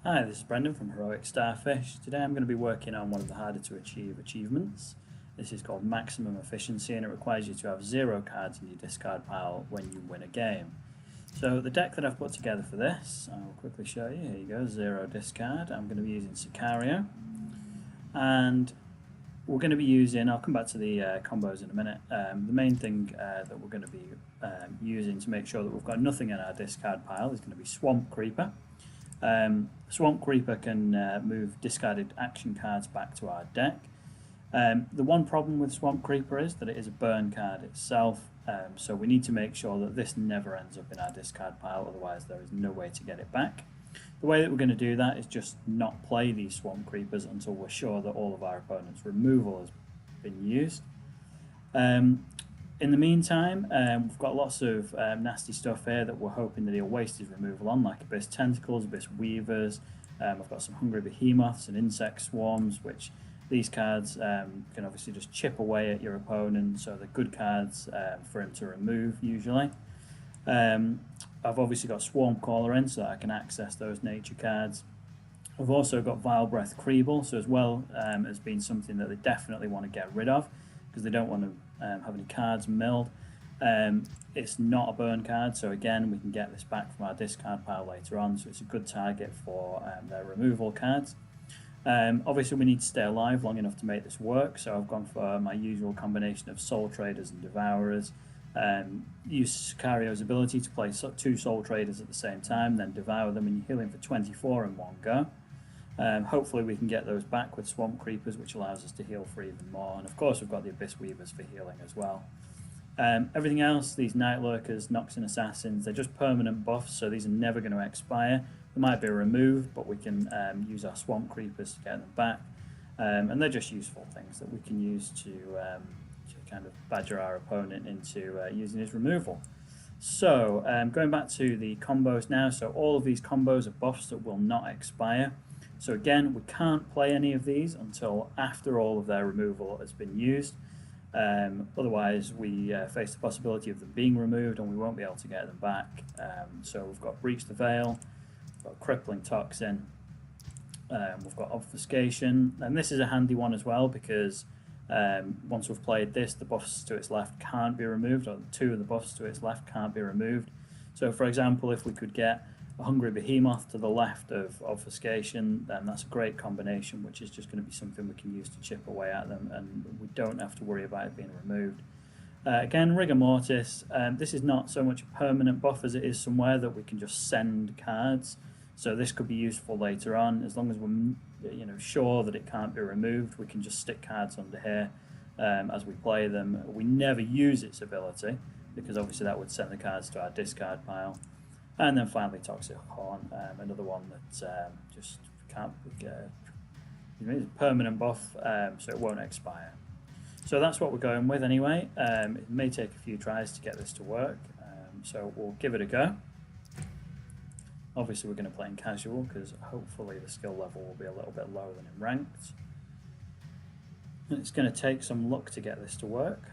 Hi, this is Brendan from Heroic Starfish. Today I'm going to be working on one of the harder to achieve achievements. This is called Maximum Efficiency and it requires you to have 0 cards in your discard pile when you win a game. So the deck that I've put together for this, I'll quickly show you. Here you go, 0 discard. I'm going to be using Sicario. And we're going to be using, I'll come back to the combos in a minute. The main thing that we're going to be using to make sure that we've got nothing in our discard pile is going to be Swamp Creeper. Swamp Creeper can move discarded action cards back to our deck. The one problem with Swamp Creeper is that it is a burn card itself, so we need to make sure that this never ends up in our discard pile, otherwise there is no way to get it back. The way that we're going to do that is just not play these Swamp Creepers until we're sure that all of our opponent's removal has been used. In the meantime, we've got lots of nasty stuff here that we're hoping that he'll waste his removal on, like Abyss Tentacles, Abyss Weavers. I've got some Hungry Behemoths and Insect Swarms, which these cards can obviously just chip away at your opponent, so they're good cards for him to remove usually. I've obviously got Swarm Caller in so that I can access those nature cards. I've also got Vile Breath Creeble, so as well as being something that they definitely want to get rid of, because they don't want to have any cards milled. It's not a burn card, so again we can get this back from our discard pile later on, so it's a good target for their removal cards. Obviously we need to stay alive long enough to make this work, so I've gone for my usual combination of Soul Traders and Devourers. Use Sicario's ability to play 2 Soul Traders at the same time, then devour them, and you're healing for 24 in one go. Hopefully we can get those back with Swamp Creepers, which allows us to heal for even more, and of course we've got the Abyss Weavers for healing as well. Everything else, these Night Lurkers, Noxian Assassins, they're just permanent buffs, so these are never going to expire. They might be removed, but we can use our Swamp Creepers to get them back, and they're just useful things that we can use to kind of badger our opponent into using his removal. So going back to the combos now, so all of these combos are buffs that will not expire. So again, we can't play any of these until after all of their removal has been used. Otherwise, we face the possibility of them being removed and we won't be able to get them back. So we've got Breach the Veil, we've got Crippling Toxin, we've got Obfuscation, and this is a handy one as well because once we've played this, the buffs to its left can't be removed, or 2 of the buffs to its left can't be removed. So for example, if we could get a Hungry Behemoth to the left of Obfuscation, then that's a great combination, which is just going to be something we can use to chip away at them, and we don't have to worry about it being removed. Again, Rigor Mortis, this is not so much a permanent buff as it is somewhere that we can just send cards, so this could be useful later on. As long as we're sure that it can't be removed, we can just stick cards under here as we play them. We never use its ability, because obviously that would send the cards to our discard pile. And then finally Toxic Horn, another one that just can't it's a permanent buff, so it won't expire. So that's what we're going with anyway. It may take a few tries to get this to work, so we'll give it a go. Obviously we're going to play in casual because hopefully the skill level will be a little bit lower than in ranked. And it's going to take some luck to get this to work.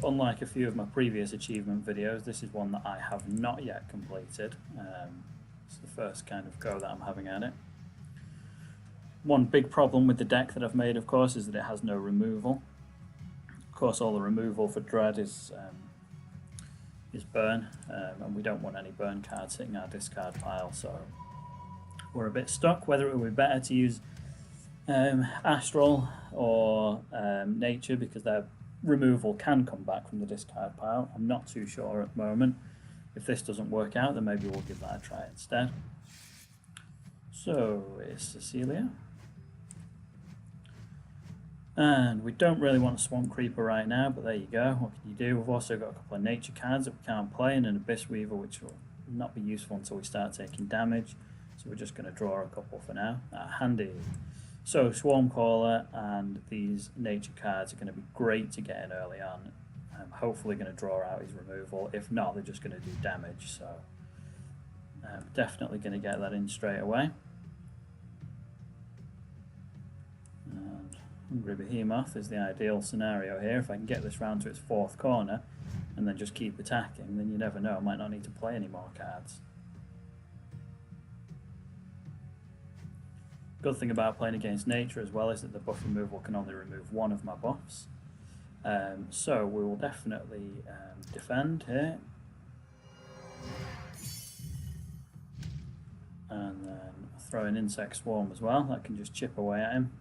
Unlike a few of my previous achievement videos, this is one that I have not yet completed. It's the first kind of go that I'm having at it. One big problem with the deck that I've made, of course, is that it has no removal. Of course, all the removal for Dread is burn, and we don't want any burn cards hitting our discard pile, so we're a bit stuck. Whether it would be better to use Astral or Nature, because their removal can come back from the discard pile, I'm not too sure at the moment. If this doesn't work out, then maybe we'll give that a try instead. So it's Cecilia. And we don't really want a Swamp Creeper right now, but there you go. What can you do? We've also got a couple of nature cards that we can't play, and an Abyss Weaver, which will not be useful until we start taking damage. So we're just going to draw a couple for now. Handy. So Swarm Caller and these nature cards are going to be great to get in early on. I'm hopefully going to draw out his removal. If not, they're just going to do damage. So I'm definitely going to get that in straight away. And Hungry Behemoth is the ideal scenario here. If I can get this round to its 4th corner and then just keep attacking, then you never know, I might not need to play any more cards. Good thing about playing against nature as well is that the buff removal can only remove one of my buffs. So we will definitely defend here. And then throw an insect swarm as well, that can just chip away at him.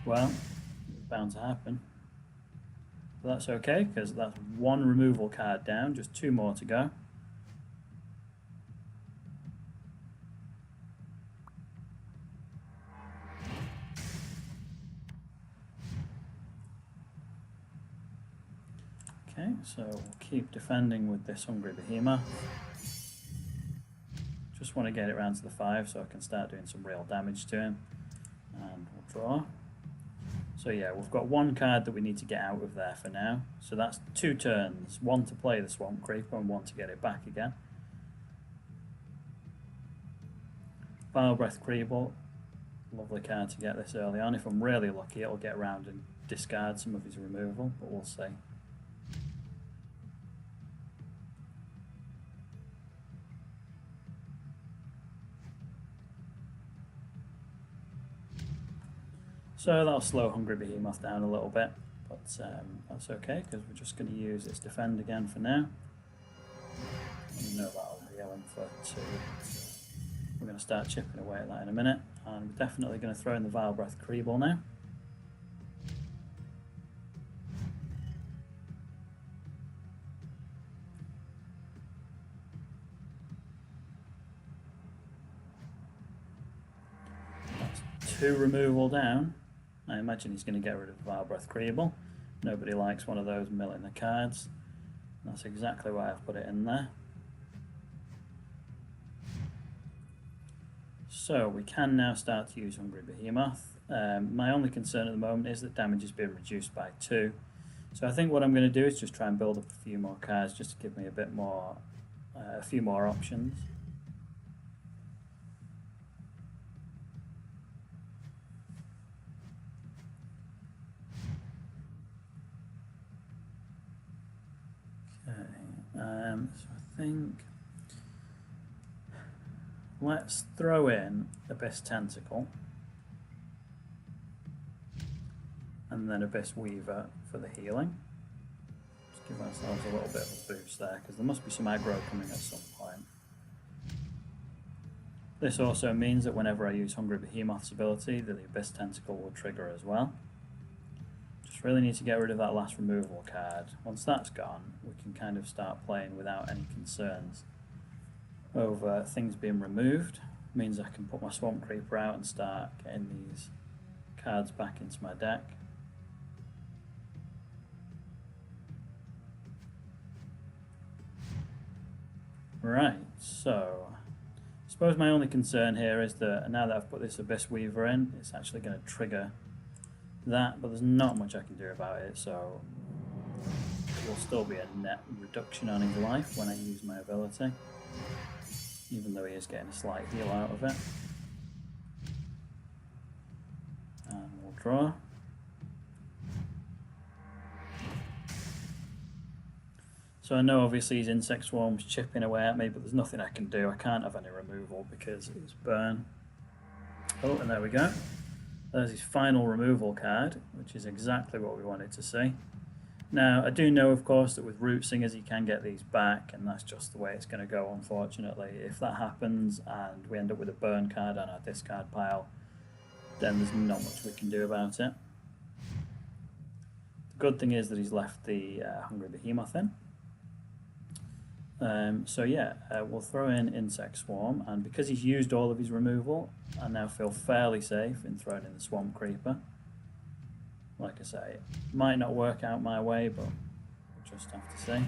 Well, it's bound to happen. But that's okay, because that's one removal card down, just 2 more to go. Okay, so we'll keep defending with this Hungry Behemoth. Just want to get it around to the 5 so I can start doing some real damage to him. And we'll draw. So yeah, we've got 1 card that we need to get out of there for now. So that's 2 turns, 1 to play the Swamp Creeper and 1 to get it back again. Vile Breath Creeble, lovely card to get this early on. If I'm really lucky, it'll get around and discard some of his removal, but we'll see. So that'll slow Hungry Behemoth down a little bit, but that's okay because we're just going to use its defend again for now. And know that'll heal him for 2. We're going to start chipping away at that in a minute, and we're definitely going to throw in the Vile Breath Creeble now. That's 2 removal down. I imagine he's going to get rid of the Vile Breath Creeble. Nobody likes one of those milling the cards. That's exactly why I've put it in there. So we can now start to use Hungry Behemoth. My only concern at the moment is that damage is being reduced by 2. So I think what I'm going to do is just try and build up a few more cards just to give me a bit more, a few more options. So I think let's throw in Abyss Tentacle and then Abyss Weaver for the healing. Just give ourselves a little bit of a boost there because there must be some aggro coming at some point. This also means that whenever I use Hungry Behemoth's ability, that the Abyss Tentacle will trigger as well. Really need to get rid of that last removal card. Once that's gone, we can kind of start playing without any concerns over things being removed. It means I can put my Swamp Creeper out and start getting these cards back into my deck. Right, so I suppose my only concern here is that now that I've put this Abyss Weaver in, it's actually going to trigger that, but there's not much I can do about it, so it will still be a net reduction on his life when I use my ability, even though he is getting a slight heal out of it. And we'll draw. So I know obviously his insect swarm's chipping away at me, but there's nothing I can do. I can't have any removal because it's burn. Oh, and there we go. There's his final removal card, which is exactly what we wanted to see. Now, I do know, of course, that with Root Singers he can get these back, and that's just the way it's going to go, unfortunately. If that happens and we end up with a burn card on our discard pile, then there's not much we can do about it. The good thing is that he's left the Hungry Behemoth in. So yeah, we'll throw in Insect Swarm, and because he's used all of his removal, I now feel fairly safe in throwing in the Swamp Creeper. Like I say, it might not work out my way, but we'll just have to see.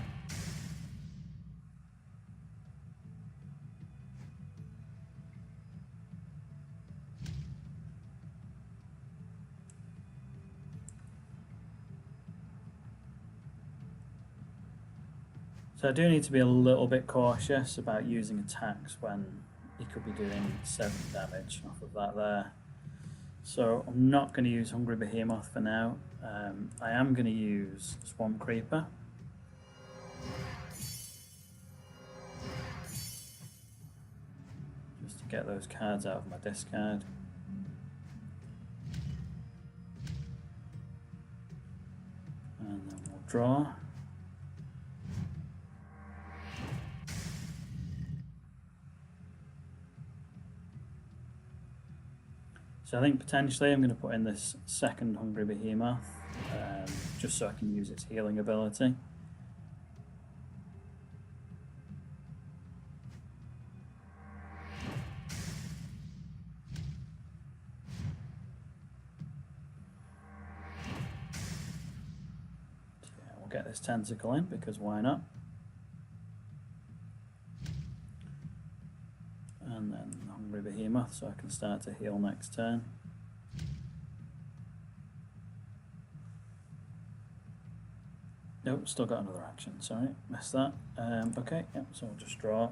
So I do need to be a little bit cautious about using attacks when he could be doing 7 damage off of that there. So I'm not going to use Hungry Behemoth for now. I am going to use Swamp Creeper. get those cards out of my discard. And then we'll draw. So I think potentially I'm going to put in this second Hungry Behemoth, just so I can use its healing ability. So yeah, we'll get this tentacle in because why not? And then Hungry Behemoth, so I can start to heal next turn. Nope, still got another action, sorry, missed that. Okay, yep, so I'll just draw.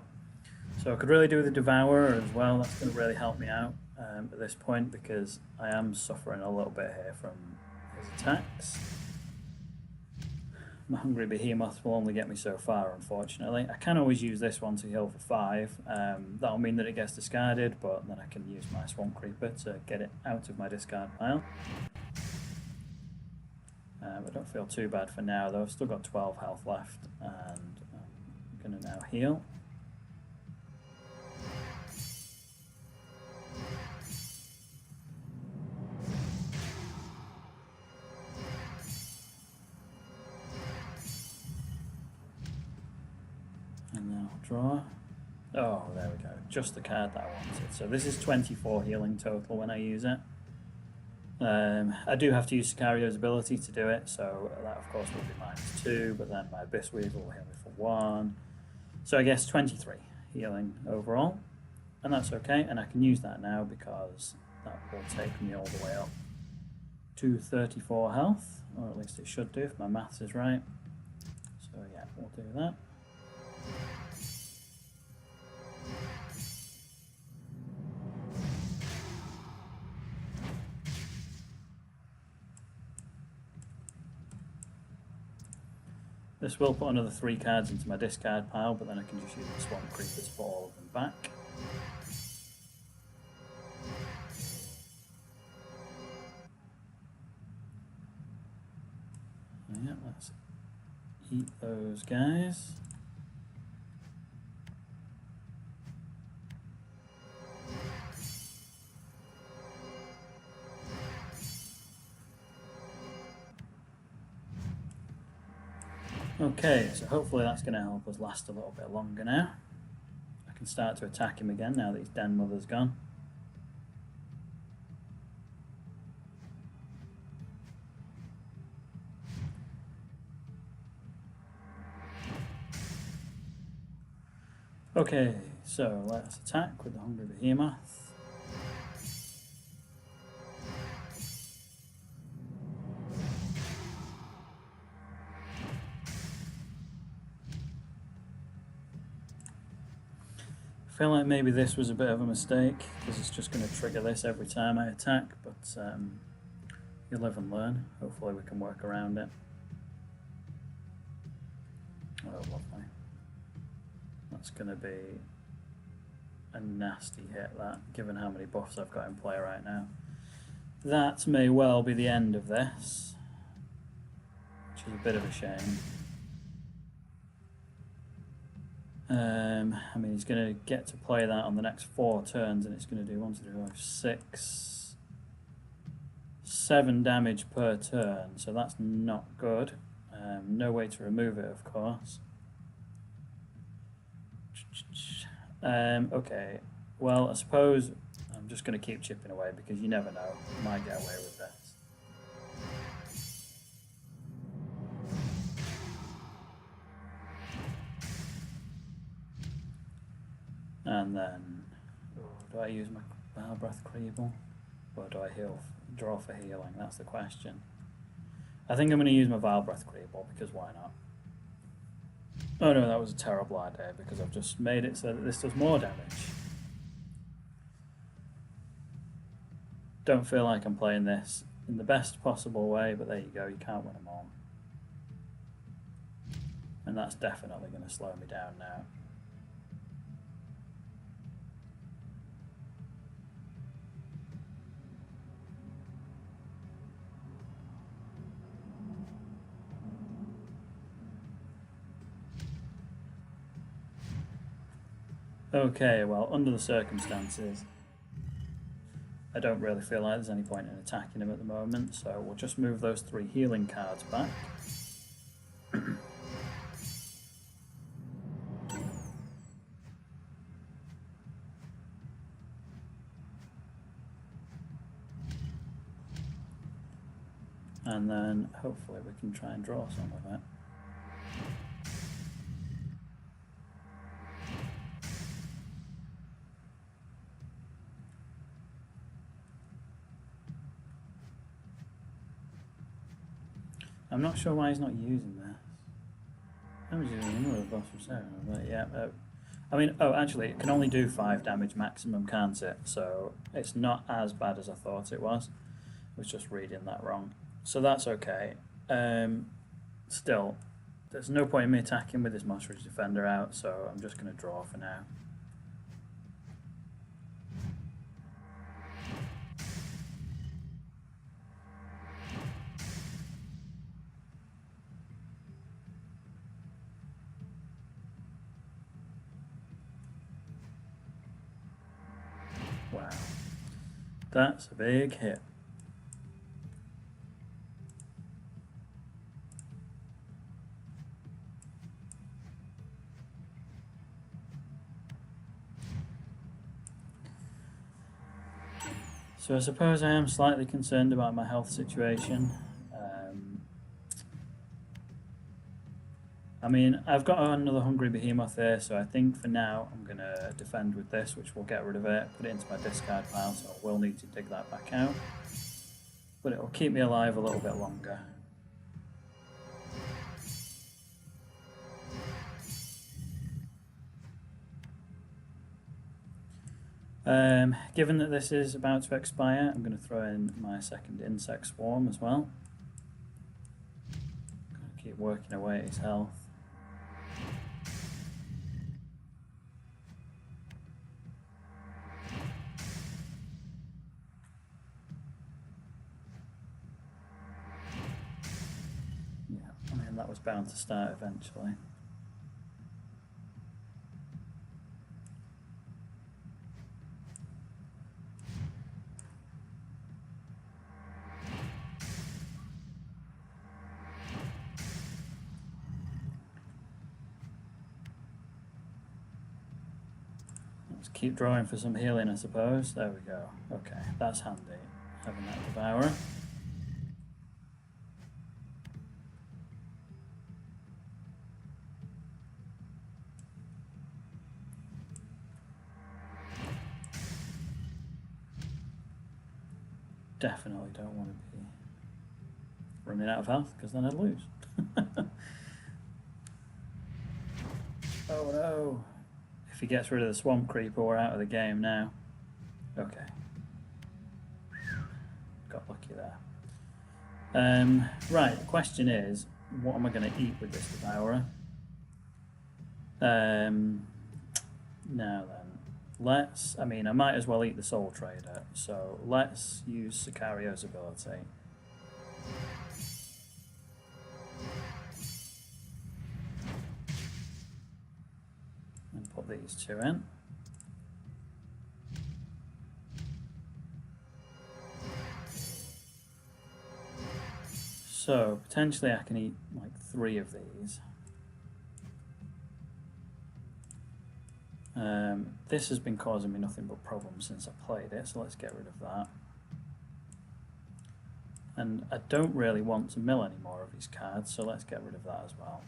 So I could really do the Devourer as well, that's going to really help me out at this point because I am suffering a little bit here from his attacks. My Hungry Behemoth will only get me so far, unfortunately. I can always use this one to heal for 5. That'll mean that it gets discarded, but then I can use my Swamp Creeper to get it out of my discard pile. I don't feel too bad for now, though. I've still got 12 health left, and I'm going to now heal. And now draw. Oh, there we go. Just the card that I wanted. So this is 24 healing total when I use it. I do have to use Sicario's ability to do it, so that of course will be -2, but then my Abyss Weaver will heal me for 1. So I guess 23 healing overall, and that's okay, and I can use that now because that will take me all the way up to 34 health, or at least it should do if my maths is right. So yeah, we'll do that. This will put another 3 cards into my discard pile, but then I can just use the Swamp Creeper to put all of them back. Yeah, let's eat those guys. Okay, so hopefully that's going to help us last a little bit longer now. I can start to attack him again now that his Den Mother's gone. Okay, so let's attack with the Hungry Behemoth. I feel like maybe this was a bit of a mistake because it's just going to trigger this every time I attack, but you live and learn. Hopefully we can work around it. Oh, lovely. That's going to be a nasty hit, that, given how many buffs I've got in play right now. That may well be the end of this, which is a bit of a shame. I mean, he's going to get to play that on the next 4 turns, and it's going to do 1, 2, 3, 4, 5, 6, 7 damage per turn, so that's not good. No way to remove it, of course. Okay, well, I suppose I'm just going to keep chipping away because you never know, I might get away with this. And then, do I use my Vile Breath Creeble? Or do I draw for healing? That's the question. I think I'm going to use my Vile Breath Creeble because why not? Oh no, that was a terrible idea because I've just made it so that this does more damage. Don't feel like I'm playing this in the best possible way, but there you go, you can't win them all. And that's definitely going to slow me down now. Okay, well, under the circumstances, I don't really feel like there's any point in attacking him at the moment, so we'll just move those 3 healing cards back. And then hopefully we can try and draw some of it. I'm not sure why he's not using this. I'm just using another boss from Sarah, but yeah. I mean, oh, actually, it can only do 5 damage maximum, can't it? So it's not as bad as I thought it was. I was just reading that wrong. So that's okay. Still, there's no point in me attacking with this Monster Defender out, so I'm just going to draw for now. Wow, that's a big hit. So I suppose I am slightly concerned about my health situation. I mean, I've got another Hungry Behemoth there, so I think for now I'm going to defend with this, which will get rid of it, put it into my discard pile, so I will need to dig that back out. But it will keep me alive a little bit longer. Given that this is about to expire, I'm going to throw in my second insect swarm as well. I'm going to keep working away at his health. Yeah, I mean, that was bound to start eventually. Let's keep drawing for some healing, I suppose. There we go. Okay, that's handy, having that devourer. Definitely don't want to be running out of health, because then I'd lose. Oh no! If he gets rid of the Swamp Creeper, we're out of the game now. Okay. Got lucky there. Right, the question is, what am I going to eat with this Devourer? Now then, let's... I mean, I might as well eat the Soul Trader, so let's use Sicario's ability. And put these 2 in. So, potentially I can eat like 3 of these. This has been causing me nothing but problems since I played it, so let's get rid of that. And I don't really want to mill any more of his cards, so let's get rid of that as well.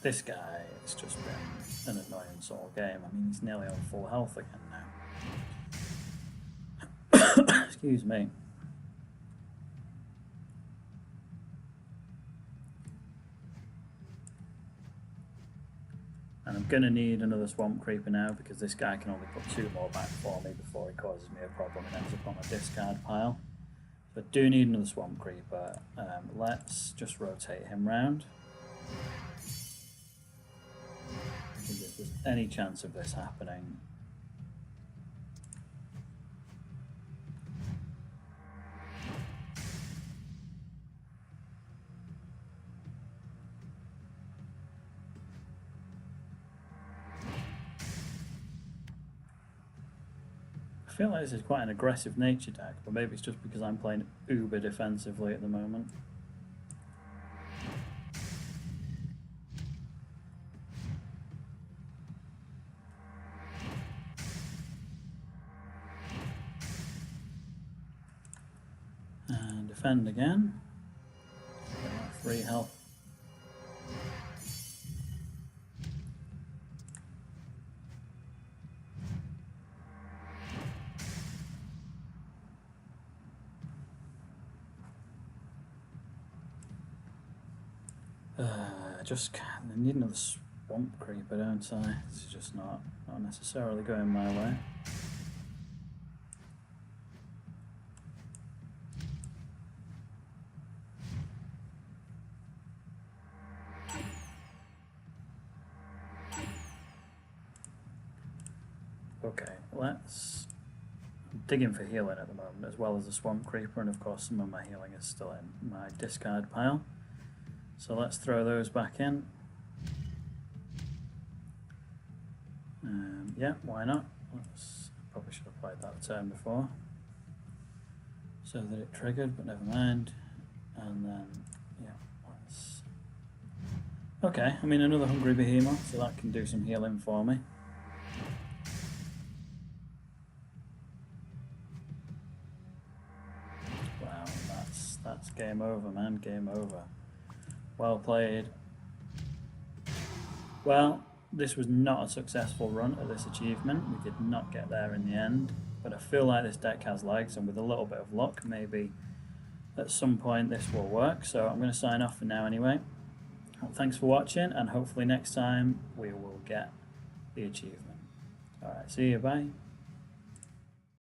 This guy has just been an annoyance all game. I mean, he's nearly on full health again now. Excuse me. And I'm going to need another Swamp Creeper now, because this guy can only put 2 more back for me before he causes me a problem and ends up on my discard pile. So I do need another Swamp Creeper. Let's just rotate him round. If there's any chance of this happening, feel like this is quite an aggressive nature deck, but maybe it's just because I'm playing uber defensively at the moment. And defend again. 3 health. I need another swamp creeper, don't I? It's just not necessarily going my way. Okay, let's dig in for healing at the moment, as well as the swamp creeper, and of course some of my healing is still in my discard pile. So let's throw those back in. Yeah, why not? Probably should have played that turn before, so that it triggered, but never mind. And then, yeah, let's... Okay, I mean another hungry behemoth, so that can do some healing for me. Wow, that's game over, man, game over. Well played. Well, this was not a successful run at this achievement. We did not get there in the end, but I feel like this deck has legs, and with a little bit of luck, maybe at some point this will work. So I'm going to sign off for now anyway. Well, thanks for watching, and hopefully next time we will get the achievement. Alright, see you, bye.